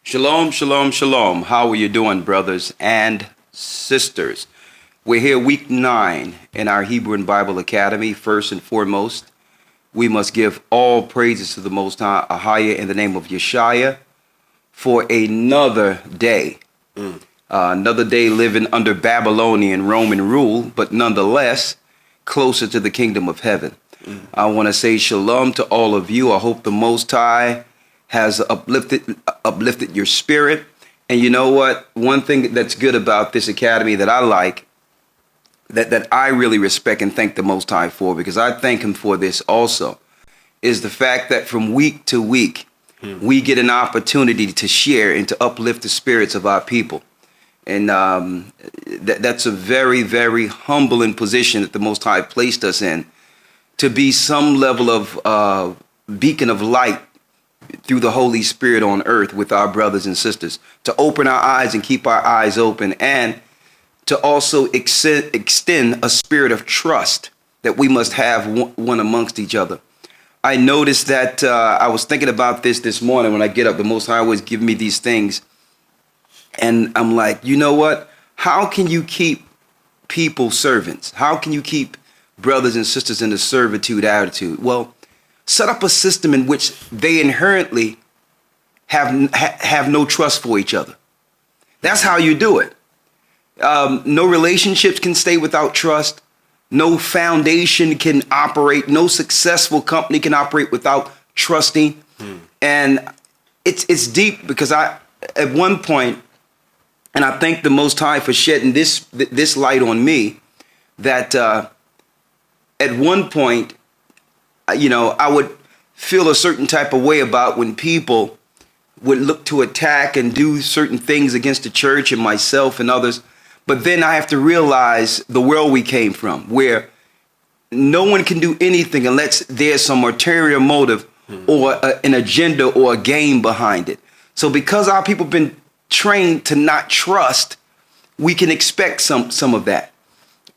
Shalom, shalom, shalom. How are you doing, brothers and sisters? We're here week 9 in our Hebrew and Bible Academy. First and foremost, we must give all praises to the Most High in the name of Yeshua for another day. Another day living under Babylonian Roman rule, but nonetheless closer to the kingdom of heaven. I want to say shalom to all of you. I hope the Most High has uplifted your spirit. And you know what? One thing that's good about this academy that I like, that I really respect and thank the Most High for, because I thank him for this also, is the fact that from week to week, we get an opportunity to share and to uplift the spirits of our people. And that's a very, very humbling position that the Most High placed us in, to be some level of beacon of light through the Holy Spirit on earth with our brothers and sisters, to open our eyes and keep our eyes open, and to also extend a spirit of trust that we must have one amongst each other. I noticed that I was thinking about this morning when I get up. The Most High always give me these things. And I'm like, you know what? How can you keep people servants? How can you keep brothers and sisters in the servitude attitude? Well, set up a system in which they inherently have no trust for each other. That's how you do it. No relationships can stay without trust. No foundation can operate. No successful company can operate without trusting. And it's deep, because at one point, and I thank the Most High for shedding this light on me, that at one point, I would feel a certain type of way about when people would look to attack and do certain things against the church and myself and others. But then I have to realize the world we came from, where no one can do anything unless there's some ulterior motive or an agenda or a game behind it. So because our people have been trained to not trust, we can expect some of that.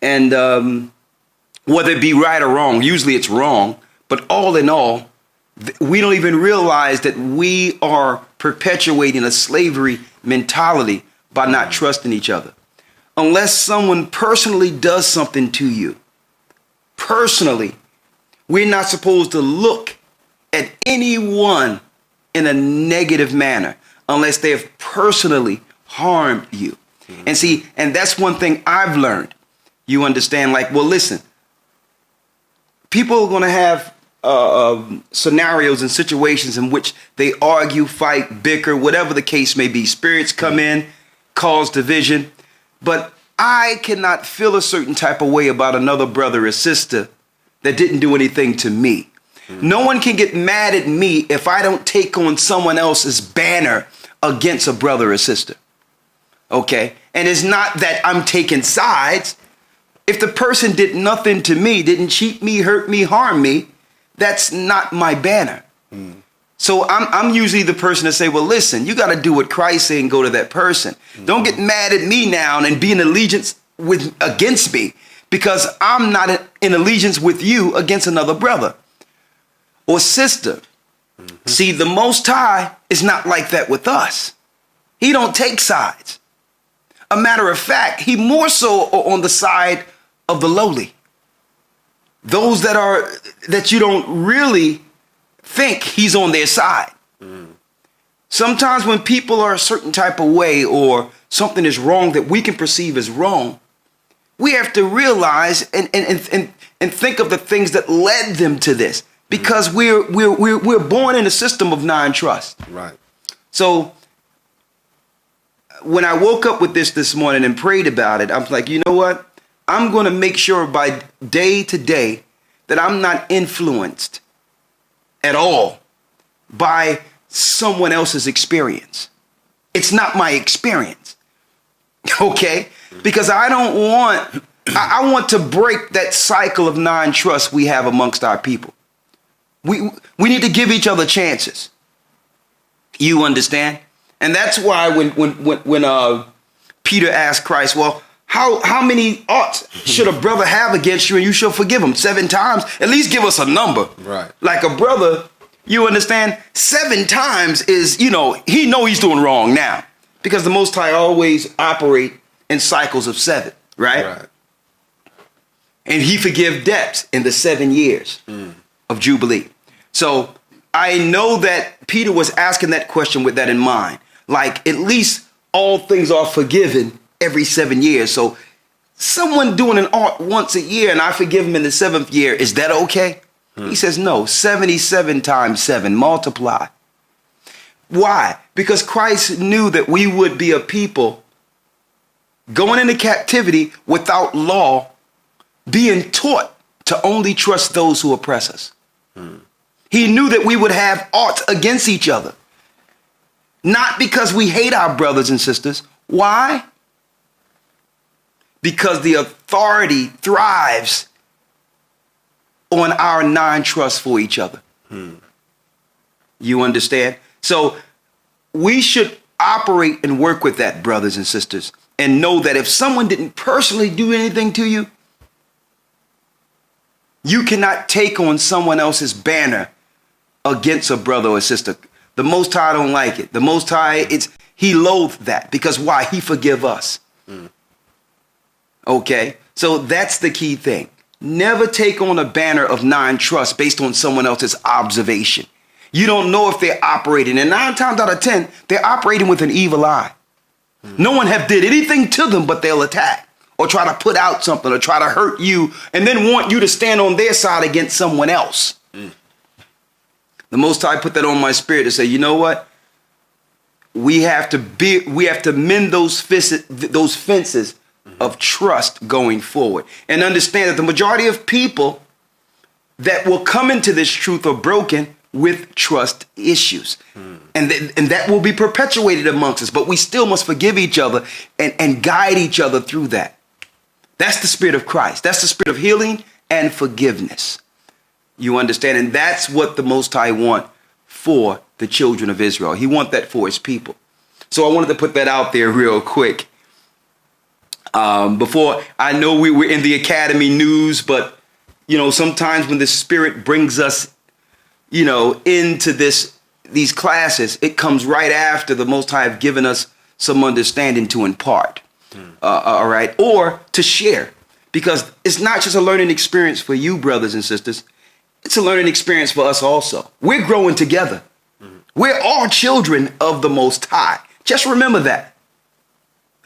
And whether it be right or wrong, usually it's wrong. But all in all, we don't even realize that we are perpetuating a slavery mentality by not trusting each other. Unless someone personally does something to you, personally, we're not supposed to look at anyone in a negative manner unless they have personally harmed you. And that's one thing I've learned. You understand? Like, well, listen, people are going to have scenarios and situations in which they argue, fight, bicker, whatever the case may be. Spirits come in, cause division. But I cannot feel a certain type of way about another brother or sister that didn't do anything to me. No one can get mad at me if I don't take on someone else's banner against a brother or sister. Okay? And it's not that I'm taking sides. If the person did nothing to me, didn't cheat me, hurt me, harm me, that's not my banner. So I'm usually the person to say, well, listen, you got to do what Christ said and go to that person. Don't get mad at me now and be in allegiance against me, because I'm not in allegiance with you against another brother or sister. See, the Most High is not like that with us. He don't take sides. A matter of fact, he more so on the side of the lowly. Those that you don't really think he's on their side. Sometimes when people are a certain type of way, or something is wrong that we can perceive as wrong, we have to realize and think of the things that led them to this, because we're born in a system of non-trust. Right. So when I woke up with this morning and prayed about it, I'm like, you know what? I'm going to make sure by day to day that I'm not influenced at all by someone else's experience. It's not my experience. Okay? Because I want to break that cycle of non-trust we have amongst our people. We need to give each other chances. You understand? And that's why when Peter asked Christ, well, how many oughts should a brother have against you and you shall forgive him? 7 times? At least give us a number. Right. Like a brother You understand? 7 times is, he know he's doing wrong now, because the Most High always operate in cycles of 7, right? And he forgive debts in the 7 years of Jubilee. So I know that Peter was asking that question with that in mind. Like, at least all things are forgiven every 7 years. So someone doing an art once a year and I forgive him in the 7th year, is that okay? He says, no, 77 times 7, multiply. Why? Because Christ knew that we would be a people going into captivity without law, being taught to only trust those who oppress us. He knew that we would have aught against each other. Not because we hate our brothers and sisters. Why? Because the authority thrives on our non-trust for each other. You understand? So we should operate and work with that, brothers and sisters, and know that if someone didn't personally do anything to you, you cannot take on someone else's banner against a brother or sister. The Most High don't like it. The Most High, he loathed that. Because why? He forgive us. Okay? So that's the key thing. Never take on a banner of non-trust based on someone else's observation. You don't know if they're operating, and 9 times out of 10, they're operating with an evil eye. No one have did anything to them, but they'll attack or try to put out something or try to hurt you and then want you to stand on their side against someone else. The Most High put that on my spirit to say, you know what? We have to mend those fences of trust going forward, and understand that the majority of people that will come into this truth are broken with trust issues. And that will be perpetuated amongst us, but we still must forgive each other and guide each other through that. That's the spirit of Christ. That's the spirit of healing and forgiveness. You understand? And that's what the Most High want for the children of Israel. He want that for his people. So I wanted to put that out there real quick. Before, I know we were in the academy news, but, sometimes when the Spirit brings us, into these classes, it comes right after the Most High have given us some understanding to impart, all right, or to share. Because it's not just a learning experience for you, brothers and sisters. It's a learning experience for us also. We're growing together. We're all children of the Most High. Just remember that.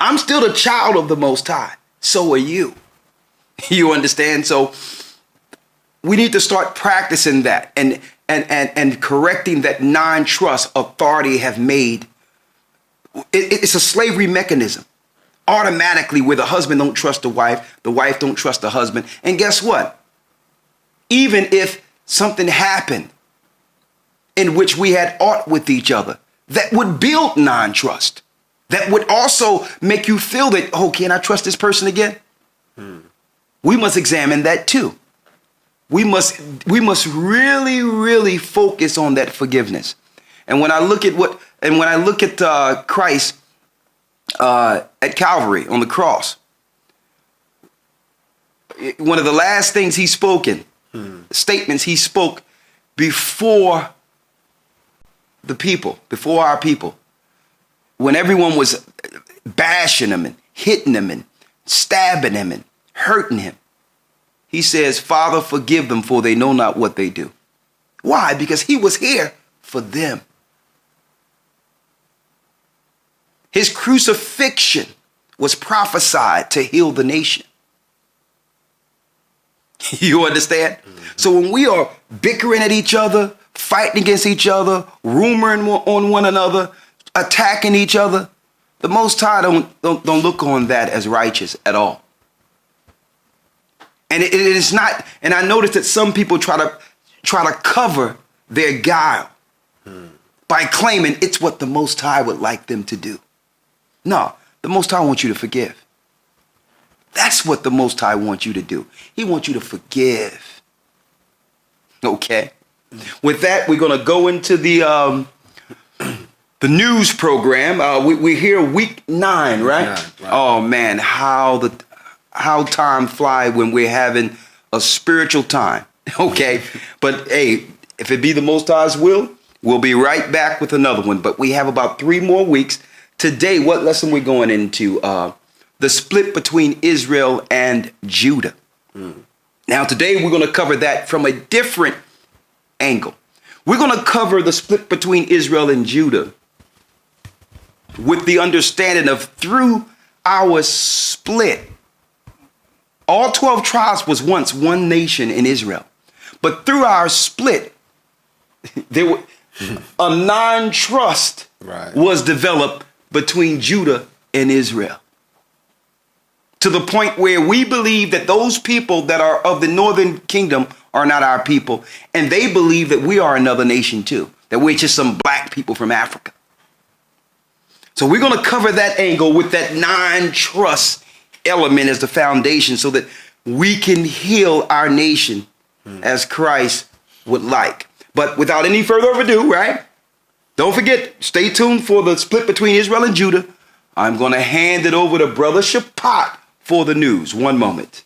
I'm still the child of the Most High. So are you. You understand? So we need to start practicing that and correcting that non-trust authority have made. It's a slavery mechanism. Automatically, where the husband don't trust the wife don't trust the husband. And guess what? Even if something happened in which we had aught with each other, that would build non-trust. That would also make you feel that, can I trust this person again? We must examine that too. We must really, really focus on that forgiveness. And when I look at Christ at Calvary on the cross, one of the last things he spoken, statements he spoke before the people, before our people, when everyone was bashing him and hitting him and stabbing him and hurting him, he says, Father, forgive them, for they know not what they do. Why? Because he was here for them. His crucifixion was prophesied to heal the nation. You understand? So when we are bickering at each other, fighting against each other, rumoring on one another, attacking each other, the Most High don't look on that as righteous at all. And it is not. And I noticed that some people try to cover their guile by claiming it's what the Most High would like them to do. No, the Most High wants you to forgive. That's what the Most High wants you to do. He wants you to forgive. Okay. With that, we're going to go into the news program. We're here week 9, right? Right. Oh man, how time fly when we're having a spiritual time. Okay. But hey, if it be the Most High's will, we'll be right back with another one. But we have about 3 more weeks. Today, what lesson we're going into? The split between Israel and Judah. Now, today we're going to cover that from a different angle. We're going to cover the split between Israel and Judah with the understanding of through our split, all 12 tribes was once one nation in Israel. But through our split, there were a non-trust was developed between Judah and Israel. To the point where we believe that those people that are of the northern kingdom are not our people. And they believe that we are another nation too, that we're just some black people from Africa. So we're going to cover that angle with that non-trust element as the foundation so that we can heal our nation as Christ would like. But without any further ado, right? Don't forget, stay tuned for the split between Israel and Judah. I'm going to hand it over to Brother Shapat for the news. One moment.